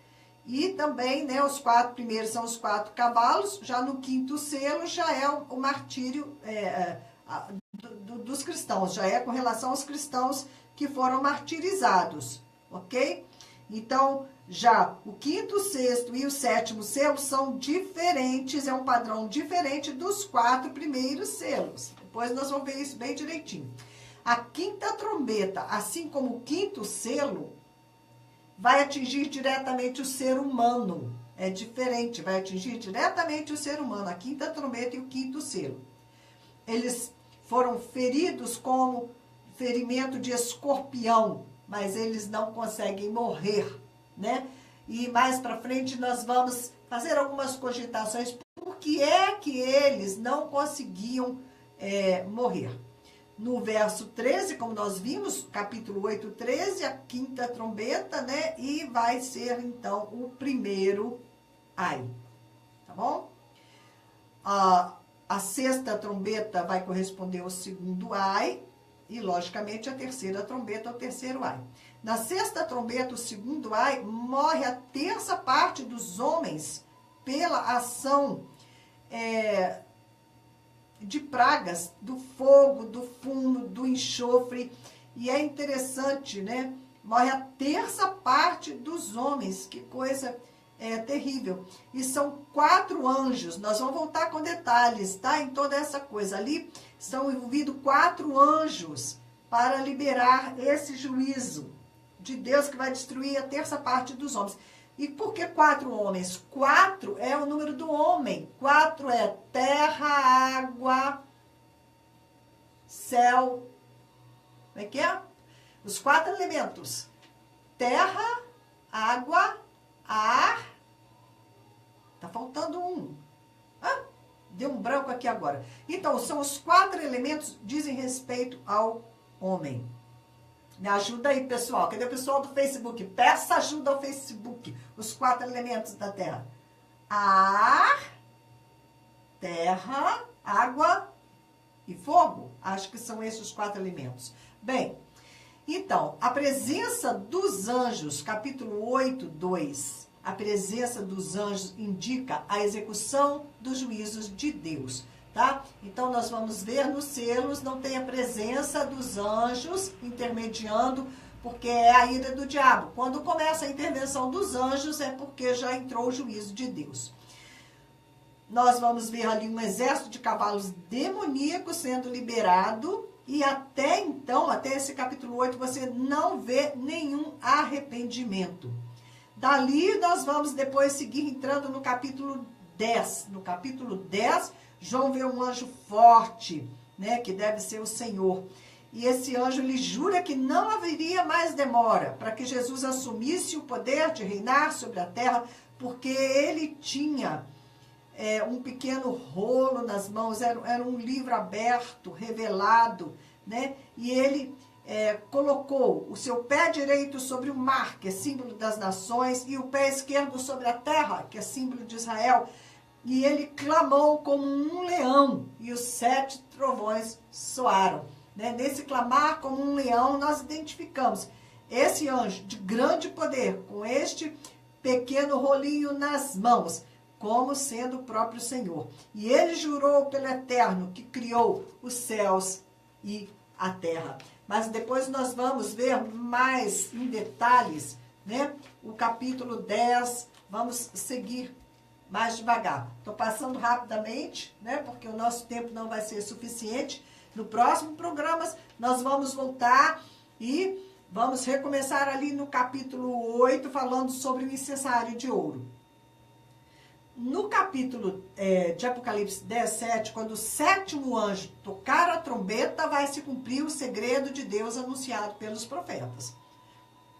e também, né, os 4 primeiros são os 4 cavalos, já no 5º selo já é o martírio dos cristãos, já é com relação aos cristãos que foram martirizados, ok? Então, já o 5º, 6º e o 7º selo são diferentes, é um padrão diferente dos 4 primeiros selos. Depois nós vamos ver isso bem direitinho. A 5ª trombeta, assim como o 5º selo, vai atingir diretamente o ser humano. É diferente, vai atingir diretamente o ser humano, a 5ª trombeta e o 5º selo. Eles foram feridos como ferimento de escorpião, mas eles não conseguem morrer, né? E mais para frente nós vamos fazer algumas cogitações por que é que eles não conseguiam morrer. No verso 13, como nós vimos, capítulo 8, 13, a 5ª trombeta, né? E vai ser, então, o primeiro ai, tá bom? A 6ª trombeta vai corresponder ao 2º ai, E, logicamente, a terceira trombeta, o terceiro ai. Na sexta trombeta, o segundo ai, morre a terça parte dos homens pela ação de pragas, do fogo, do fumo, do enxofre. E é interessante, né? Morre a terça parte dos homens. Que coisa terrível. E são 4 anjos. Nós vamos voltar com detalhes, tá? Em toda essa coisa. Ali estão envolvidos 4 anjos para liberar esse juízo de Deus que vai destruir a terça parte dos homens. E por que 4 homens? 4 é o número do homem. 4 é terra, água, céu. Como é que é? Os 4 elementos. Terra, água, ar. Tá faltando um. Deu um branco aqui agora. Então, são os 4 elementos que dizem respeito ao homem. Me ajuda aí, pessoal. Cadê o pessoal do Facebook? Peça ajuda ao Facebook. Os 4 elementos da terra. Ar, terra, água e fogo. Acho que são esses os 4 elementos. Bem, então, a presença dos anjos, capítulo 8, 2. A presença dos anjos indica a execução dos juízos de Deus. Tá? Então, nós vamos ver nos selos, não tem a presença dos anjos intermediando, porque é a ira do diabo. Quando começa a intervenção dos anjos, é porque já entrou o juízo de Deus. Nós vamos ver ali um exército de cavalos demoníacos sendo liberado, e até então, até esse capítulo 8, você não vê nenhum arrependimento. Dali, nós vamos depois seguir entrando no capítulo 10. No capítulo 10, João vê um anjo forte, né, que deve ser o Senhor. E esse anjo, ele jura que não haveria mais demora para que Jesus assumisse o poder de reinar sobre a terra, porque ele tinha um pequeno rolo nas mãos, era um livro aberto, revelado, né? E ele colocou o seu pé direito sobre o mar, que é símbolo das nações, e o pé esquerdo sobre a terra, que é símbolo de Israel. E ele clamou como um leão, e os 7 trovões soaram. Né? Nesse clamar como um leão, nós identificamos esse anjo de grande poder, com este pequeno rolinho nas mãos, como sendo o próprio Senhor. E ele jurou pelo Eterno, que criou os céus e a terra. Mas depois nós vamos ver mais em detalhes, né? O capítulo 10, vamos seguir mais devagar. Estou passando rapidamente, né? Porque o nosso tempo não vai ser suficiente. No próximo programa, nós vamos voltar e vamos recomeçar ali no capítulo 8, falando sobre o incensário de ouro. No capítulo de Apocalipse 17, quando o 7º anjo tocar a trombeta, vai se cumprir o segredo de Deus anunciado pelos profetas.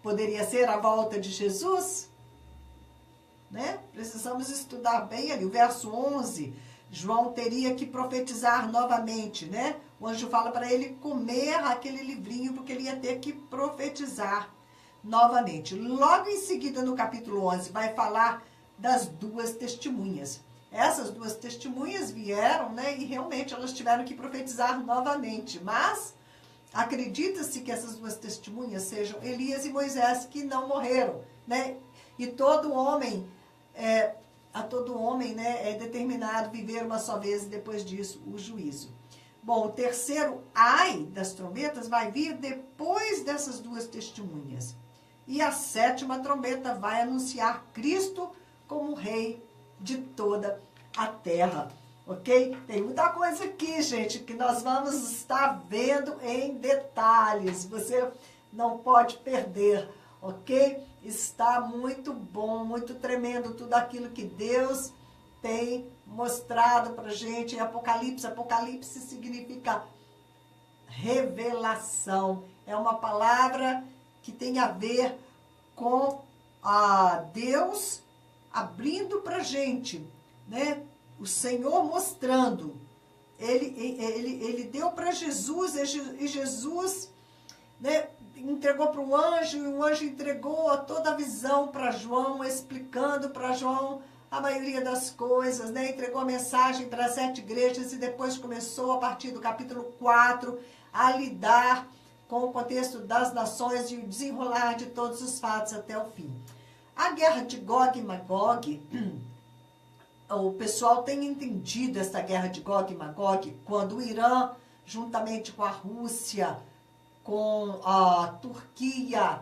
Poderia ser a volta de Jesus? Né? Precisamos estudar bem ali. O verso 11, João teria que profetizar novamente, né? O anjo fala para ele comer aquele livrinho, porque ele ia ter que profetizar novamente. Logo em seguida, no capítulo 11, vai falar das 2 testemunhas. Essas 2 testemunhas vieram, né? E realmente elas tiveram que profetizar novamente. Mas acredita-se que essas 2 testemunhas sejam Elias e Moisés, que não morreram, né? E todo homem, a todo homem, né, é determinado viver uma só vez e depois disso o juízo. Bom, o terceiro ai das trombetas vai vir depois dessas 2 testemunhas. E a 7ª trombeta vai anunciar Cristo como rei de toda a terra. Ok? Tem muita coisa aqui, gente, que nós vamos estar vendo em detalhes. Você não pode perder, ok? Está muito bom, muito tremendo tudo aquilo que Deus tem mostrado pra gente em Apocalipse. Apocalipse significa revelação. É uma palavra que tem a ver com Deus abrindo pra gente, né? O Senhor mostrando. Ele deu para Jesus, e Jesus, né, entregou para o anjo, e o anjo entregou toda a visão para João, explicando para João a maioria das coisas, né? Entregou a mensagem para as 7 igrejas, e depois começou, a partir do capítulo 4, a lidar com o contexto das nações e o desenrolar de todos os fatos até o fim. A guerra de Gog e Magog, o pessoal tem entendido essa guerra de Gog e Magog quando o Irã, juntamente com a Rússia, com a Turquia,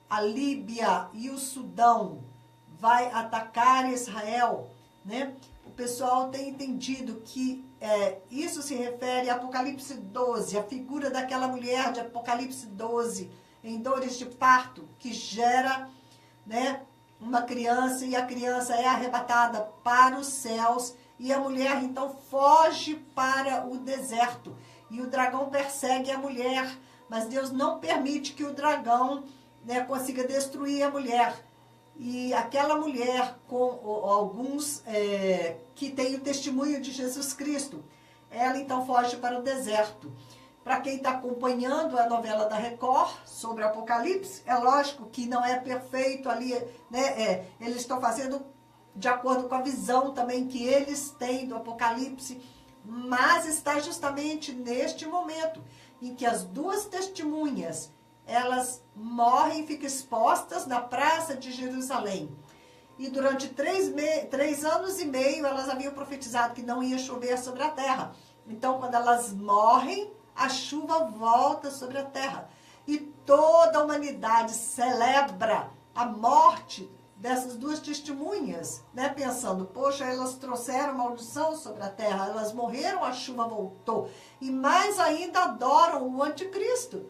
a Líbia e o Sudão, vai atacar Israel, né? O pessoal tem entendido que isso se refere a Apocalipse 12, a figura daquela mulher de Apocalipse 12, em dores de parto, que gera, né, uma criança, e a criança é arrebatada para os céus, e a mulher então foge para o deserto, e o dragão persegue a mulher, mas Deus não permite que o dragão, né, consiga destruir a mulher. E aquela mulher, com alguns que têm o testemunho de Jesus Cristo, ela então foge para o deserto. Para quem está acompanhando a novela da Record sobre Apocalipse, é lógico que não é perfeito ali, né? Eles estão fazendo de acordo com a visão também que eles têm do Apocalipse, mas está justamente neste momento em que as duas testemunhas, elas morrem e ficam expostas na praça de Jerusalém. E durante 3 anos e meio, elas haviam profetizado que não ia chover sobre a terra. Então, quando elas morrem, a chuva volta sobre a terra. E toda a humanidade celebra a morte dessas duas testemunhas, né? Pensando, poxa, elas trouxeram maldição sobre a terra, elas morreram, a chuva voltou. E mais ainda adoram o anticristo,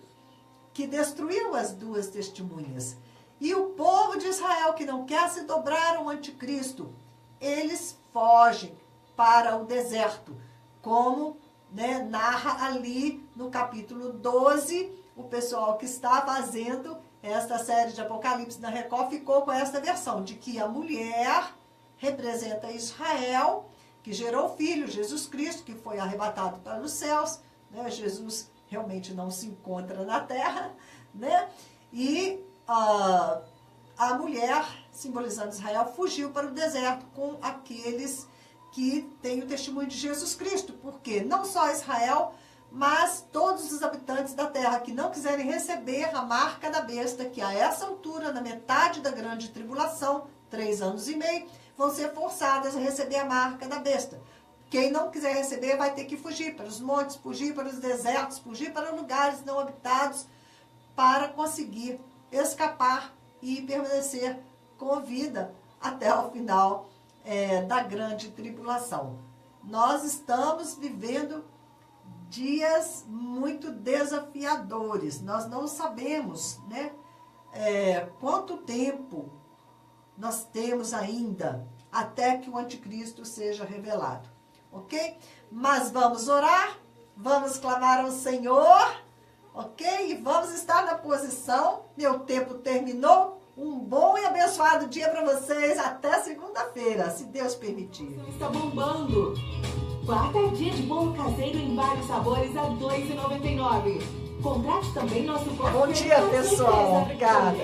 que destruiu as duas testemunhas. E o povo de Israel, que não quer se dobrar ao anticristo, eles fogem para o deserto, como, né, narra ali no capítulo 12, o pessoal que está fazendo esta série de Apocalipse na Record ficou com esta versão, de que a mulher representa Israel, que gerou o filho, Jesus Cristo, que foi arrebatado para os céus, né? Jesus realmente não se encontra na terra, né? E a mulher, simbolizando Israel, fugiu para o deserto com aqueles que têm o testemunho de Jesus Cristo, porque não só Israel, mas todos os habitantes da terra que não quiserem receber a marca da besta, que a essa altura, na metade da grande tribulação, 3 anos e meio, vão ser forçadas a receber a marca da besta. Quem não quiser receber vai ter que fugir para os montes, fugir para os desertos, fugir para lugares não habitados, para conseguir escapar e permanecer com vida até o final da grande tribulação. Nós estamos vivendo dias muito desafiadores. Nós não sabemos, né, quanto tempo nós temos ainda até que o anticristo seja revelado, ok? Mas vamos orar, vamos clamar ao Senhor, ok? E vamos estar na posição. Meu tempo terminou. Um bom e abençoado dia para vocês. Até segunda-feira, se Deus permitir. Está bombando. Quarta é dia de bolo caseiro em vários sabores a R$ 2,99. Contrate também nosso corpo. Bom dia, pessoal. Obrigada.